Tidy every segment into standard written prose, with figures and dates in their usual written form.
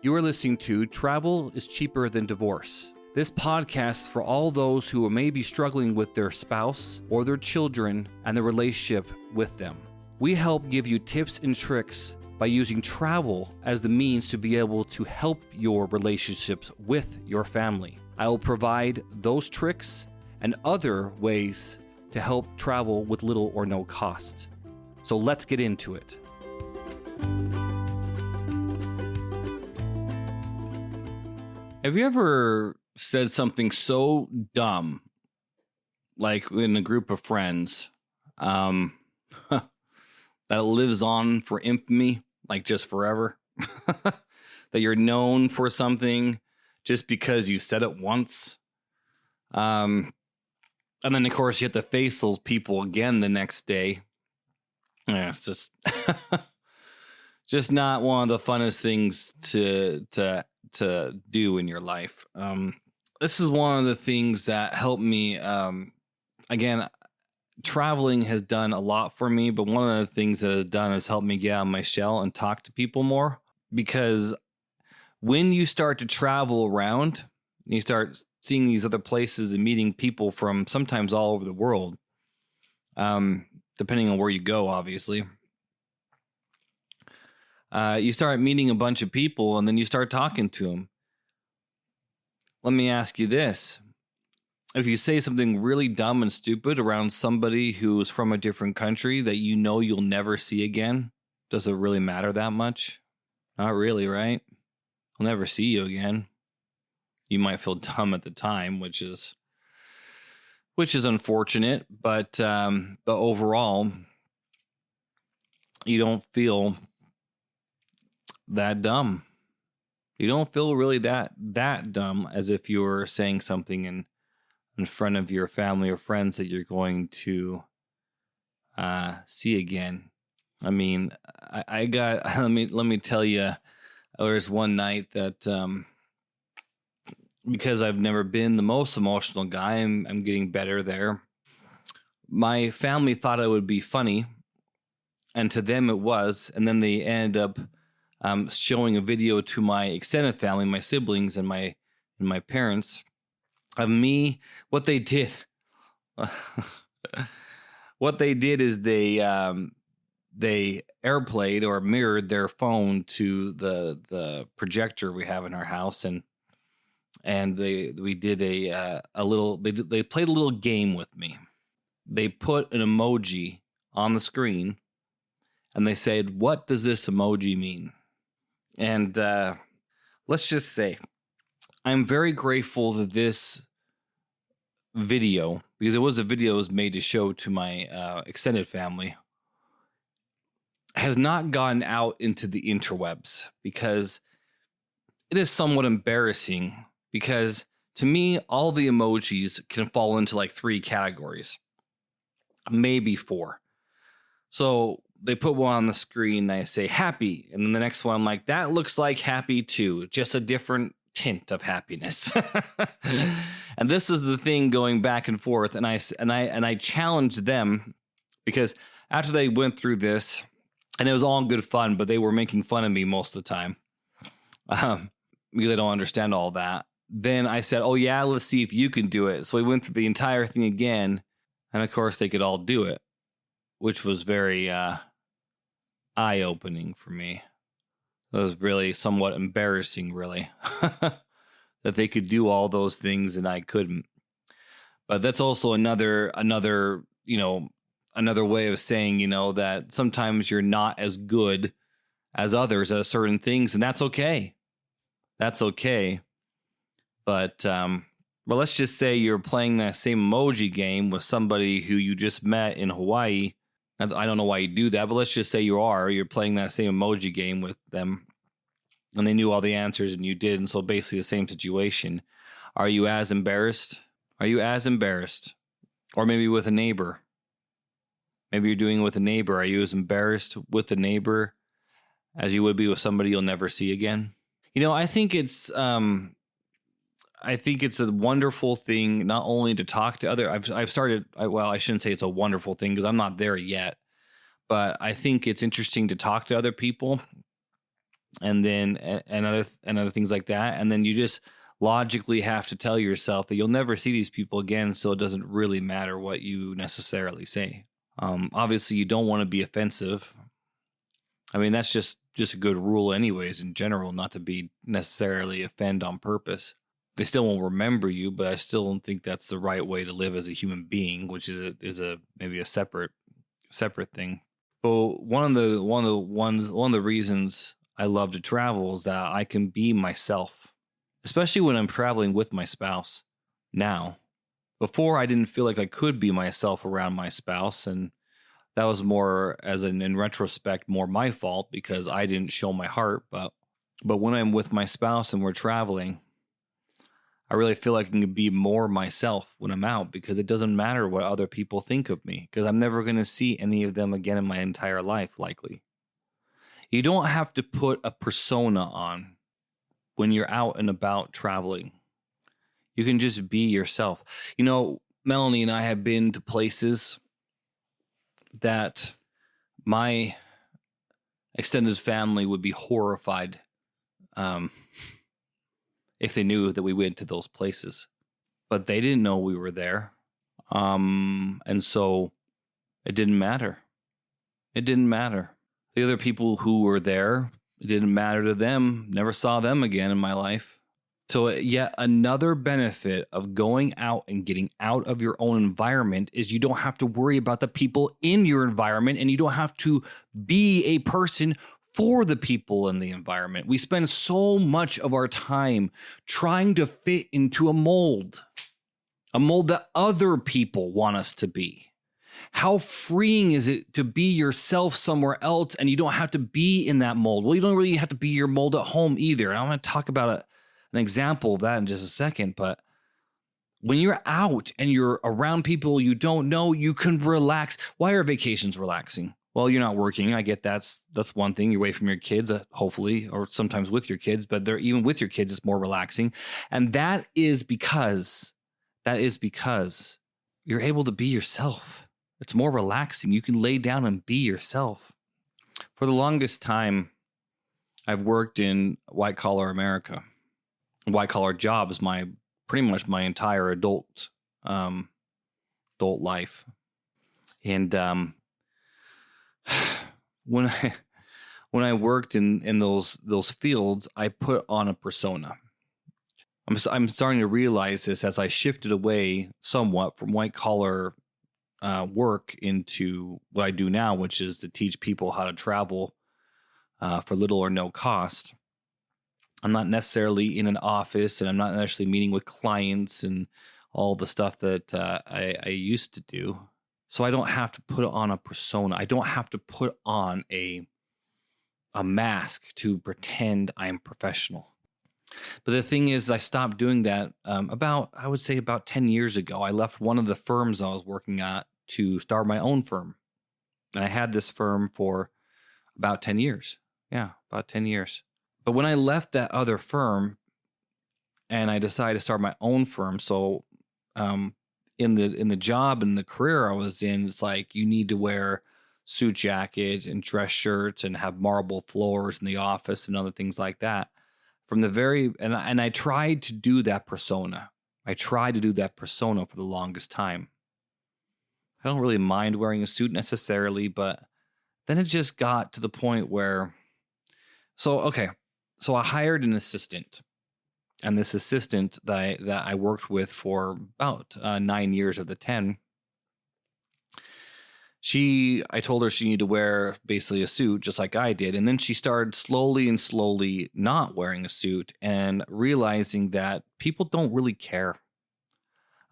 You are listening to Travel is Cheaper Than Divorce. This podcast is for all those who may be struggling with their spouse or their children and the relationship with them. We help give you tips and tricks by using travel as the means to be able to help your relationships with your family. I will provide those tricks and other ways to help travel with little or no cost. So let's get into it. Have you ever said something so dumb, like in a group of friends, that it lives on for infamy, like just forever? That you're known for something just because you said it once? And then, of course, you have to face those people again the next day. Yeah, it's just just not one of the funnest things to do in your life. This is one of the things that helped me. Again, traveling has done a lot for me, but one of the things that has done is helped me get out of my shell and talk to people more. Because when you start to travel around, you start seeing these other places and meeting people from sometimes all over the world, depending on where you go, obviously. You start meeting a bunch of people and then you start talking to them. Let me ask you this. If you say something really dumb and stupid around somebody who is from a different country that you know you'll never see again, does it really matter that much? Not really, right? I'll never see you again. You might feel dumb at the time, which is unfortunate, but overall, you don't feel that dumb. You don't feel really that dumb as if you were saying something in front of your family or friends that you're going to see again. I mean, I got let me tell you, there was one night that because I've never been the most emotional guy, I'm getting better there. My family thought it would be funny, and to them it was, and then they ended up showing a video to my extended family, my siblings and my parents, of me. What they did is they airplayed or mirrored their phone to the projector we have in our house, and they played a little game with me. They put an emoji on the screen and they said, "What does this emoji mean?" And let's just say I'm very grateful that this video, because it was a video that was made to show to my extended family, has not gotten out into the interwebs, because it is somewhat embarrassing. Because to me, all the emojis can fall into like 3 categories, maybe 4. So they put one on the screen and I say happy. And then the next one, I'm like, that looks like happy too. Just a different tint of happiness. And this is the thing going back and forth. And I challenged them, because after they went through this, and it was all in good fun, but they were making fun of me most of the time, because I don't understand all that. Then I said, oh yeah, let's see if you can do it. So we went through the entire thing again. And of course they could all do it, which was very eye-opening for me. It was really somewhat embarrassing, really, that they could do all those things and I couldn't. But that's also another way of saying, that sometimes you're not as good as others at certain things, and that's okay. That's okay. But let's just say you're playing that same emoji game with somebody who you just met in Hawaii. I don't know why you do that, but let's just say you're playing that same emoji game with them, and they knew all the answers and you did. And so basically the same situation. Are you as embarrassed? Or maybe with a neighbor. Maybe you're doing it with a neighbor. Are you as embarrassed with the neighbor as you would be with somebody you'll never see again? I think it's a wonderful thing not only to talk to other. I've started. I shouldn't say it's a wonderful thing because I'm not there yet. But I think it's interesting to talk to other people and then and other things like that. And then you just logically have to tell yourself that you'll never see these people again, so it doesn't really matter what you necessarily say. Obviously, you don't want to be offensive. I mean, that's just a good rule anyways in general, not to be necessarily offend on purpose. They still won't remember you, but I still don't think that's the right way to live as a human being, which is a maybe a separate thing. But one of the reasons I love to travel is that I can be myself, especially when I'm traveling with my spouse. Now, before I didn't feel like I could be myself around my spouse, and that was more in retrospect, more my fault because I didn't show my heart. But when I'm with my spouse and we're traveling, I really feel like I can be more myself when I'm out, because it doesn't matter what other people think of me, because I'm never going to see any of them again in my entire life, likely. You don't have to put a persona on when you're out and about traveling. You can just be yourself. You know, Melanie and I have been to places that my extended family would be horrified if they knew that we went to those places. But they didn't know we were there. And so it didn't matter. It didn't matter. The other people who were there, it didn't matter to them. Never saw them again in my life. So yet another benefit of going out and getting out of your own environment is you don't have to worry about the people in your environment, and you don't have to be a person for the people in the environment. We spend so much of our time trying to fit into a mold that other people want us to be. How freeing is it to be yourself somewhere else, and you don't have to be in that mold? Well, you don't really have to be your mold at home either. And I'm going to talk about an example of that in just a second. But when you're out and you're around people you don't know, you can relax. Why are vacations relaxing? Well, you're not working. I get that's one thing. You're away from your kids, hopefully, or sometimes with your kids, but even with your kids, it's more relaxing. And that is because you're able to be yourself. It's more relaxing. You can lay down and be yourself. For the longest time, I've worked in white-collar America. White-collar jobs, pretty much my entire adult life. And when I worked in those fields, I put on a persona. I'm starting to realize this as I shifted away somewhat from white-collar work into what I do now, which is to teach people how to travel for little or no cost. I'm not necessarily in an office, and I'm not necessarily meeting with clients and all the stuff that I used to do. So I don't have to put on a persona. I don't have to put on a mask to pretend I'm professional. But the thing is, I stopped doing that I would say about 10 years ago. I left one of the firms I was working at to start my own firm. And I had this firm for about 10 years. Yeah, about 10 years. But when I left that other firm and I decided to start my own firm, so in the job and the career I was in, it's like you need to wear suit jackets and dress shirts and have marble floors in the office and other things like that. And I tried to do that persona. I tried to do that persona for the longest time. I don't really mind wearing a suit necessarily, but then it just got to the point where, so I hired an assistant, and this assistant that I worked with for about 9 years of the 10, I told her she needed to wear basically a suit just like I did. And then she started slowly not wearing a suit and realizing that people don't really care.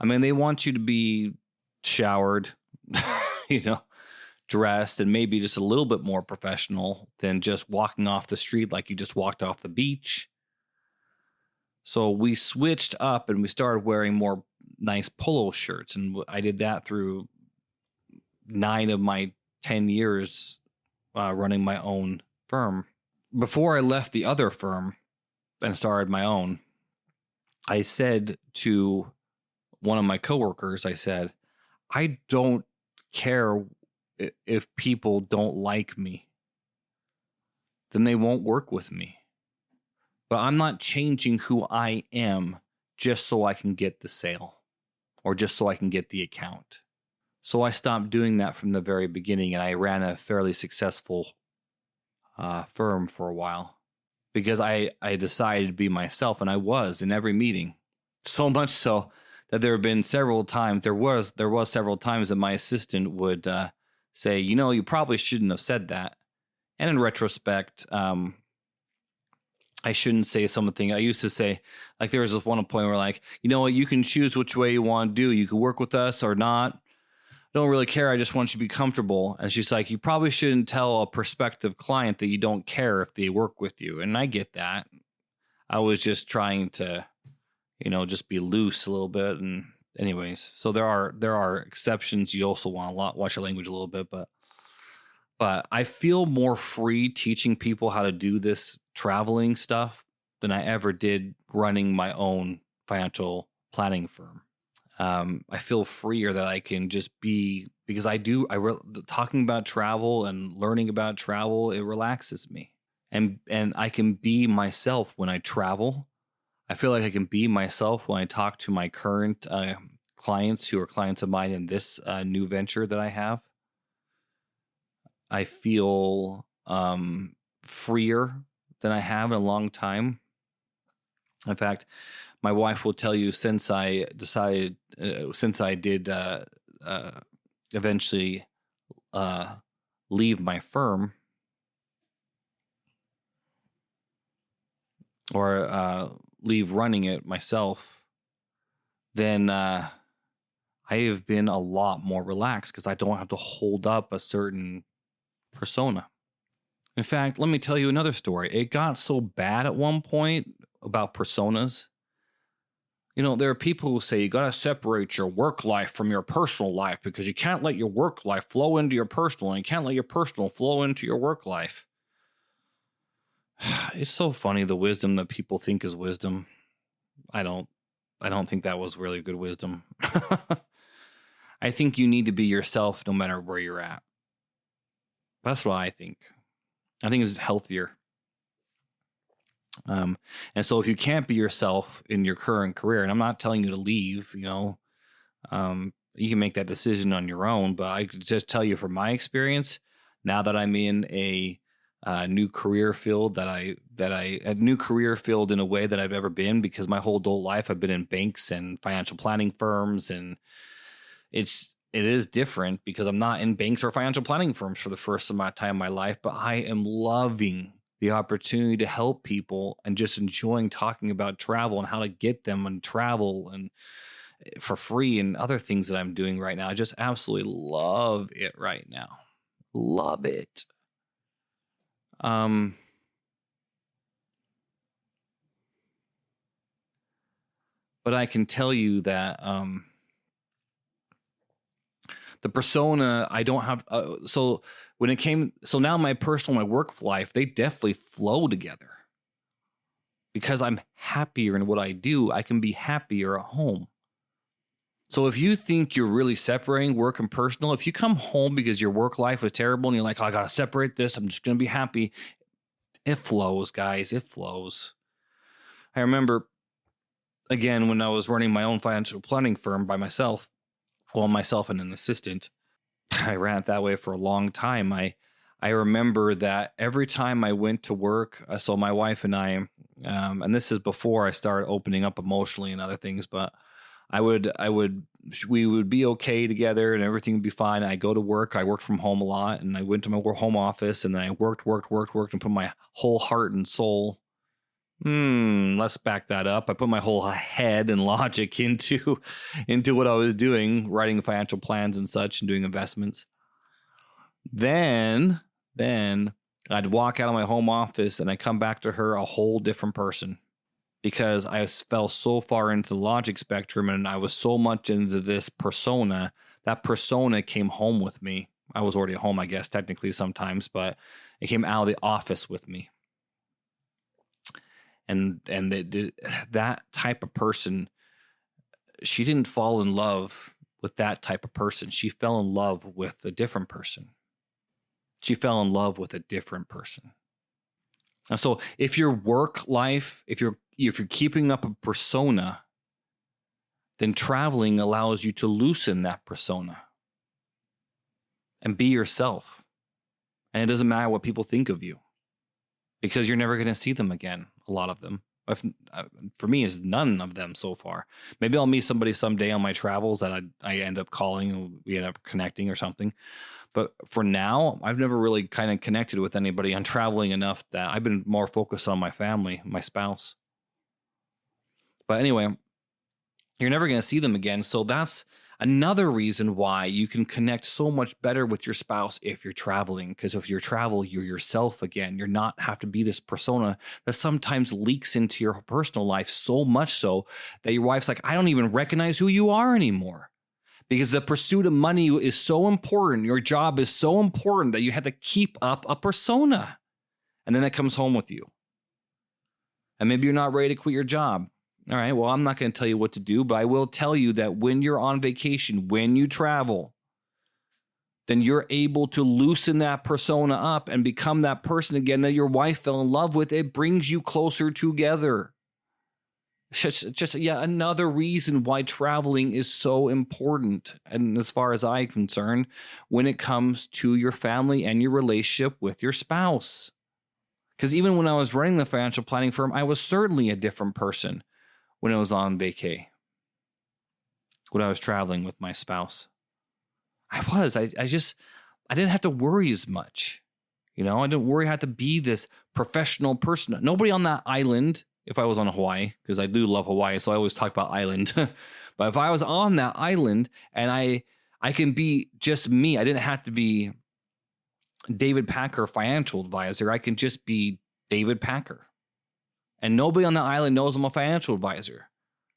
I mean, they want you to be showered, dressed, and maybe just a little bit more professional than just walking off the street like you just walked off the beach. So we switched up and we started wearing more nice polo shirts. And I did that through 9 of my 10 years running my own firm. Before I left the other firm and started my own, I said to one of my coworkers, I said, I don't care if people don't like me. then they won't work with me. But I'm not changing who I am just so I can get the sale or just so I can get the account. So I stopped doing that from the very beginning, and I ran a fairly successful firm for a while because I decided to be myself, and I was in every meeting. So much so that there have been several times, there was several times that my assistant would say, you probably shouldn't have said that. And in retrospect, I shouldn't say something. I used to say, like, there was this one point where, like, you know what, you can choose which way you want to do. You can work with us or not. I don't really care. I just want you to be comfortable. And she's like, you probably shouldn't tell a prospective client that you don't care if they work with you. And I get that. I was just trying to, just be loose a little bit. And anyways, so there are exceptions. You also want to watch your language a little bit, but I feel more free teaching people how to do this traveling stuff than I ever did running my own financial planning firm. I feel freer that I can just be, because talking about travel and learning about travel, it relaxes me. And I can be myself when I travel. I feel like I can be myself when I talk to my current clients who are clients of mine in this new venture that I have. I feel freer than I have in a long time. In fact, my wife will tell you, since I did eventually leave my firm, or leave running it myself, then I have been a lot more relaxed because I don't have to hold up a certain persona. In fact, let me tell you another story. It got so bad at one point about personas. There are people who say you got to separate your work life from your personal life because you can't let your work life flow into your personal, and you can't let your personal flow into your work life. It's so funny, the wisdom that people think is wisdom. I don't think that was really good wisdom. I think you need to be yourself no matter where you're at. That's what I think. I think it's healthier. And so if you can't be yourself in your current career, and I'm not telling you to leave, you can make that decision on your own, but I could just tell you from my experience, now that I'm in a new career field a new career field in a way that I've ever been, because my whole adult life I've been in banks and financial planning firms, and it is different because I'm not in banks or financial planning firms for the first time in my life, but I am loving the opportunity to help people and just enjoying talking about travel and how to get them and travel and for free and other things that I'm doing right now. I just absolutely love it right now. Love it. But I can tell you that the persona I don't have. So now my personal, my work life, they definitely flow together because I'm happier in what I do. I can be happier at home. So if you think you're really separating work and personal, if you come home because your work life was terrible and you're like, oh, I got to separate this, I'm just going to be happy. It flows, guys. It flows. I remember, again, when I was running my own financial planning firm by myself, myself and an assistant, I ran it that way for a long time. I remember that every time I went to work, so my wife and I, and this is before I started opening up emotionally and other things, but we would be okay together and everything would be fine. I go to work. I worked from home a lot, and I went to my home office, and then I worked and put my whole heart and soul. Let's back that up. I put my whole head and logic into what I was doing, writing financial plans and such, and doing investments. Then I'd walk out of my home office and I come back to her a whole different person, because I fell so far into the logic spectrum and I was so much into this persona. That persona came home with me. I was already at home, I guess, technically sometimes, but it came out of the office with me. And that type of person, she didn't fall in love with that type of person. She fell in love with a different person. And so if your work life, if you're keeping up a persona, then traveling allows you to loosen that persona and be yourself. And it doesn't matter what people think of you, because you're never going to see them again, a lot of them. For me, it's none of them so far. Maybe I'll meet somebody someday on my travels that I end up calling, and we end up connecting or something. But for now, I've never really kind of connected with anybody on traveling enough that I've been more focused on my family, my spouse. But anyway, you're never going to see them again. So that's another reason why you can connect so much better with your spouse if you're traveling. Because if you travel, you're yourself again. You're not have to be this persona that sometimes leaks into your personal life, so much so that your wife's like, I don't even recognize who you are anymore. Because the pursuit of money is so important. Your job is so important that you have to keep up a persona. And then that comes home with you. And maybe you're not ready to quit your job. All right, well, I'm not going to tell you what to do, but I will tell you that when you're on vacation, when you travel, then you're able to loosen that persona up and become that person again that your wife fell in love with. It brings you closer together. Just yet another reason why traveling is so important. And as far as I'm concerned, when it comes to your family and your relationship with your spouse. Because even when I was running the financial planning firm, I was certainly a different person when I was on vacay, when I was traveling with my spouse. I didn't have to worry as much. I didn't worry I had to be this professional person. Nobody on that island, if I was on Hawaii, because I do love Hawaii, so I always talk about island. But if I was on that island and I can be just me, I didn't have to be David Packer, financial advisor. I can just be David Packer. And nobody on the island knows I'm a financial advisor.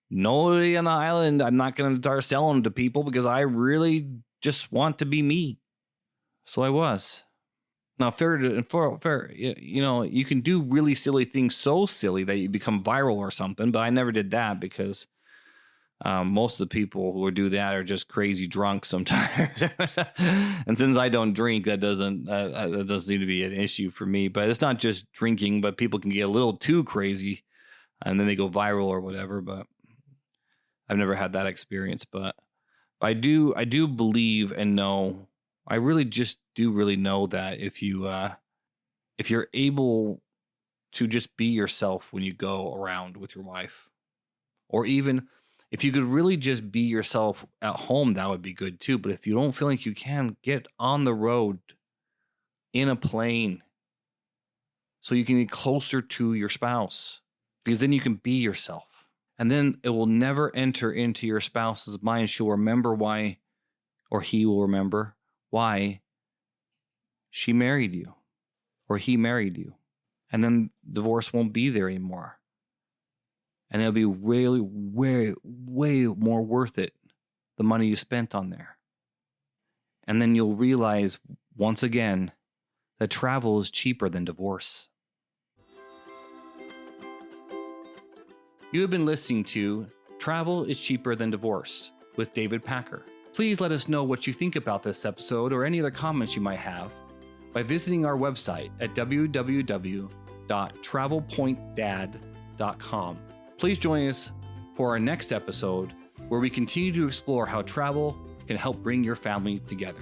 Nobody on the island, I'm not going to start selling to people because I really just want to be me. So I was. Now, fair, you can do really silly things, so silly that you become viral or something, but I never did that because most of the people who do that are just crazy drunk sometimes. And since I don't drink, that doesn't seem to be an issue for me. But it's not just drinking, but people can get a little too crazy and then they go viral or whatever. But I've never had that experience. But I do believe and know, I really just do really know that if you're able to just be yourself when you go around with your wife, or even if you could really just be yourself at home, that would be good too. But if you don't feel like you can, get on the road in a plane so you can get closer to your spouse, because then you can be yourself. And then it will never enter into your spouse's mind. She'll remember why, or he will remember why she married you or he married you. And then divorce won't be there anymore. And it'll be really way, way more worth it, the money you spent on there. And then you'll realize once again that travel is cheaper than divorce. You have been listening to Travel is Cheaper Than Divorce with David Packer. Please let us know what you think about this episode or any other comments you might have by visiting our website at www.travelpointdad.com. Please join us for our next episode where we continue to explore how travel can help bring your family together.